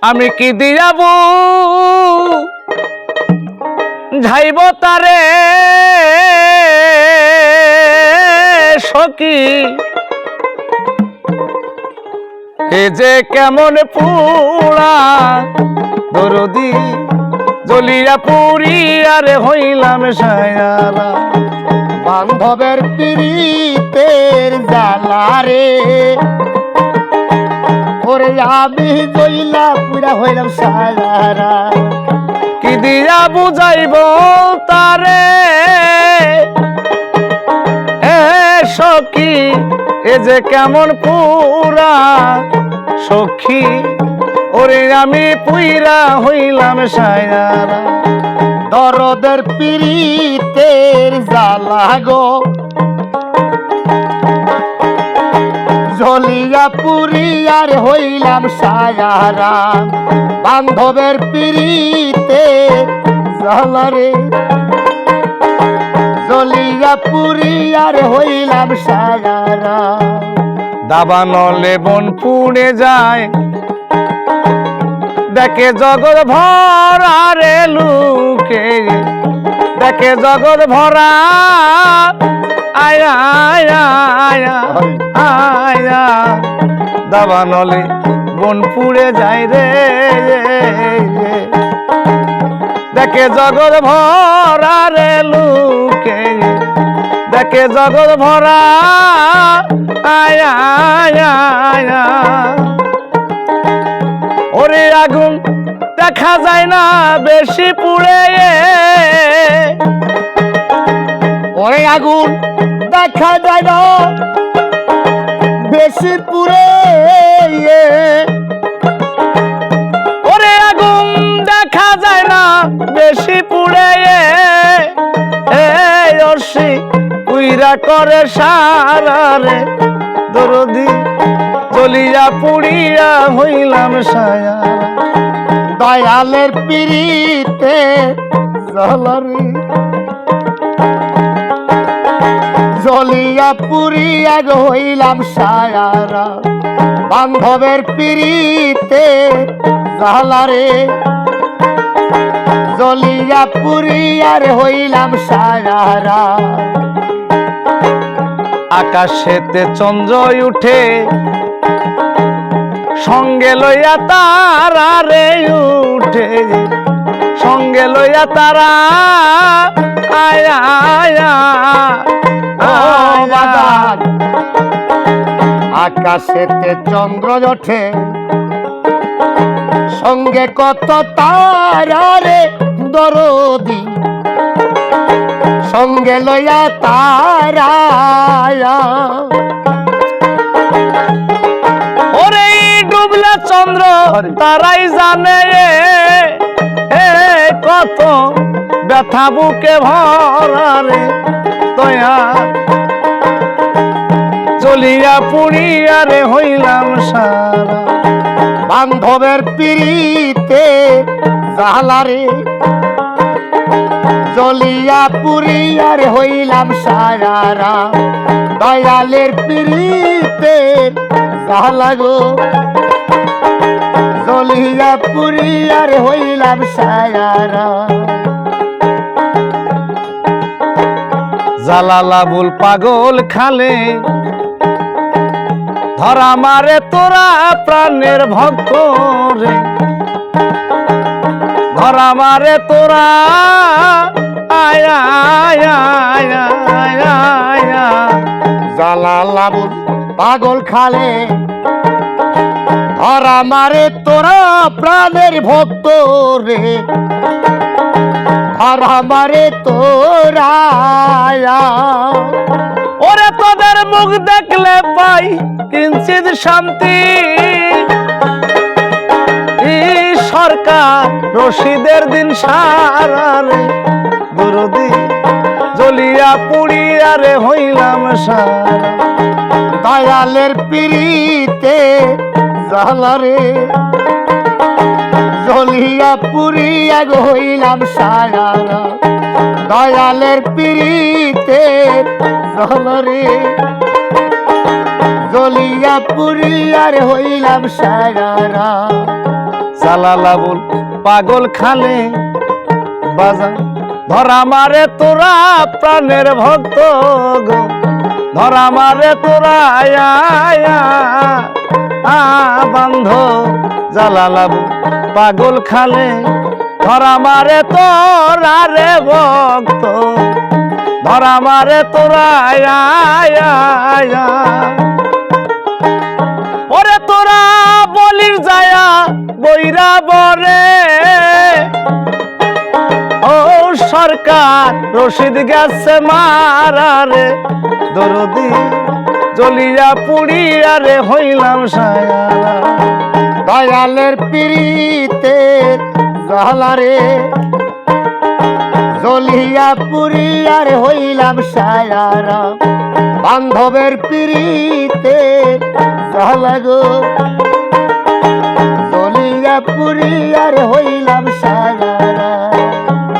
আমি কি দিয়াবো যাইব তারে সখী এ যে কেমন পুরা দরদি জ্বলিয়া পুরি আরে হইলাম সায়ারা বান্ধবের পিরিতের জ্বালা রে ওরে আমি জইলা পুরা হইলাম সায়ারা কি দিয়া বুঝাইব তারে এ সখী এ যে কেমন পুরা সখী ওরে আমি পুইরা হইলাম সায়ারা দরদের পিরিতের জ্বালা গো জ্বলিয়া পুরি আর হইলাম সায়ারা বান্ধবের পিরিতে জ্বালা রে জ্বলিয়া পুরি আর হইলাম সায়ারা দাবানলে বন পুড়ে যায় দেখে জগৎ ভরা রে লুকে দেখে জগৎ ভরা আয়া আয়া আয়া আয়া দাবানলে বন পুড়ে যায় রে দেখে জগৎ ভরা রে লুকে দেখে জগৎ ভরা আয়া আয়া আয়া ওরে আগুন দেখা যায় না বেশি পুড়ে ওরে আগুন দেখা যায় না বেশি পুরে ওরে আগুন দেখা যায় না বেশি পুড়ে এই অর্শি পুইরা করে সারা রে দরদি জ্বলিয়া পুড়িয়া হইলাম সায়া দয়ালের পিরিতে জ্বলরে জ্বলিয়া পুরিয়া হইলাম সায়ারা বান্ধবের পিরিতে জ্বালারে জ্বলিয়া পুরিয়ার হইলাম সায়ারা আকাশেতে চন্দ্র উঠে সঙ্গে লইয়া তারা রে উঠে সঙ্গে লইয়া তারা আয়া আয়া বাদান আকাশেতে চন্দ্র ওঠে সঙ্গে কত তারা রে দরদি সঙ্গে লইয়া তারা ওরে ডুবলে চন্দ্র তারাই জানে কত ব্যথা বুকে ভরা রে তয়া চলিয়া পুড়িয়া রে হইলাম সারা বান্ধবের পিরিতে জ্বালারে জ্বলিয়া পুরিয়ার হইলাম সায়ারা দয়ালের পিরিতে জ্বালা গো জ্বলিয়া পুরিয়ার হইলাম সায়ারা জালালাবুল পাগল খালে ধরা মারে তোরা প্রাণের ভক্ত রে ধরা মারে তোরা আয়া আয়া আয়া আয়া আয়া জালালাবুল পাগল খালে ধরা মারে তোরা প্রাণের ভক্ত রে ধরা মারে তোরা ওরে তোদের মুখ দেখলে পাই কিঞ্চিত শান্তি সরকার রশিদের দিন সারা রে দরদি জ্বলিয়া পুড়িয়া রে হইলাম সারা দয়ালের পিরিতে জ্বালারে জ্বলিয়া পুরিয়া হইলাম সায়ারা দয়ালের পিরিতে জ্বালারে জ্বলিয়া পুরিয়ার হইলাম সায়ারা জালালাবুল পাগল খালে বাজা ধরা মারে তোরা প্রাণের ভক্ত গো ধরা মারে তোরা আয়া বান্ধ জালালাবুল পাগল খালে ধরা মারে তোরা রে ভক্ত ধরা মারে তোরা আয়া ওরে তোরা বলির যায়া বইরা বরে ও সরকার রশিদ গেছে মারারে দরদি জ্বলিয়া পুড়িয়া রে হইলাম সায়া দয়ালের পিরিতের জ্বালারে জ্বলিয়া পুরিয়ার হইলাম সায়ারা বান্ধবের পিরিতের জ্বালা গো জ্বলিয়া পুরিয়ার হইলাম সায়ারা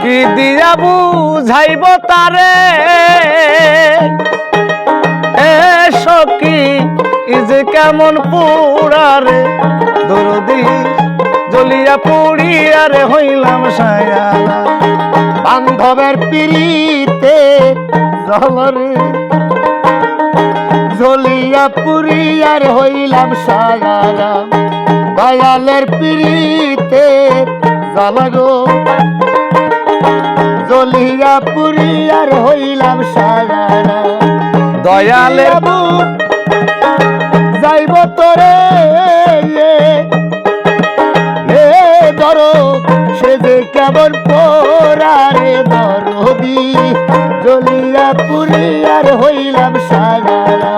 কি দিয়া বুঝাইব তারে এ সখী ইজে কেমন পুরারে দরদি জ্বলিয়া পুড়িয়া রে হইলাম সায়ালা বান্ধবের পিরিতে জ্বলরে জ্বলিয়া পুরিয়ার হইলাম সায়ারা দয়ালের পিরিতে জ্বালা গো জ্বলিয়া পুরিয়ার হইলাম সায়ারা দয়ালের যাইব তোরে ধরো সে যে কেমন পোরারে দরদি জ্বলিয়া পুরিয়ার হইলাম সায়ারা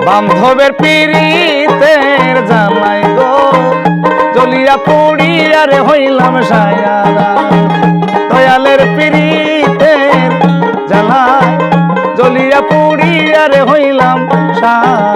বান্ধবের পিরিতের জামাই গো জ্বলিয়া পুড়িয়া রে হইলাম সায়ারা দয়ালের পিরিতের জ্বালায় জ্বলিয়া পুড়িয়া রে হইলাম সায়া